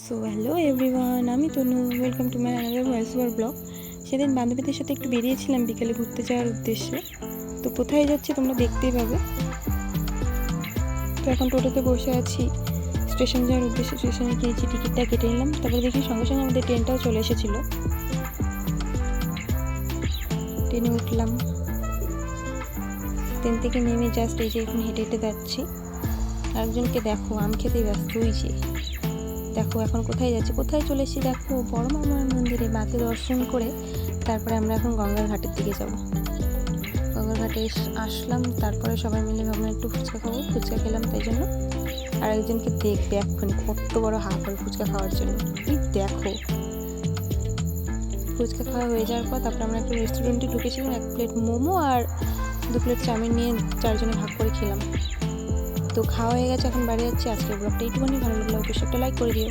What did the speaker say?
So hello everyone, আমি Tanu. Welcome to my another voice over blog. সেদিন বান্ধবীদের সাথে একটু বেরিয়েছিলাম বিকেলে ঘুরতে যাওয়ার উদ্দেশ্যে। তো কোথায় যাচ্ছি তোমরা দেখতেই পাবে। তো এখন টোটোতে বসে আছি স্টেশন যাওয়ার উদ্দেশ্যে। স্টেশনে গিয়েছি, টিকিটটা কেটে নিলাম। তারপরে দেখি সঙ্গে সঙ্গে আমাদের ট্রেনটাও চলে এসেছিলো। ট্রেনে উঠলাম, ট্রেন থেকে নেমে জাস্ট এই যে এখন হেঁটে হেঁটে যাচ্ছি। আরেকজনকে দেখো আম খেতেই ব্যস্ত, ওই যে দেখো এখন কোথায় যাচ্ছি, কোথায় চলে এসেছি দেখো, বড় মামার মন্দিরে মাকে দর্শন করে তারপরে আমরা এখন গঙ্গার ঘাটের দিকে যাব। গঙ্গার ঘাটে আসলাম, তারপরে সবাই মিলে ভাবলাম একটু ফুচকা খাবো। ফুচকা খেলাম, তাই জন্য আর একজনকে দেখবে এক্ষুনি কত বড় হাফ হয় ফুচকা খাওয়ার জন্য। এই দেখো, ফুচকা খাওয়া হয়ে যাওয়ার পর তারপরে আমরা একটা রেস্টুরেন্টে ঢুকেছিলাম। 1 প্লেট মোমো আর 2 প্লেট চাউমিন নিয়ে 4 জনে ভাগ করে খেলাম। তো খাওয়া হয়ে গেছে, এখন বাড়ি যাচ্ছি। আজকের ব্লগটা এইটুকুনি, ভালো লাগলে অবশ্যই একটা লাইক করে দিও।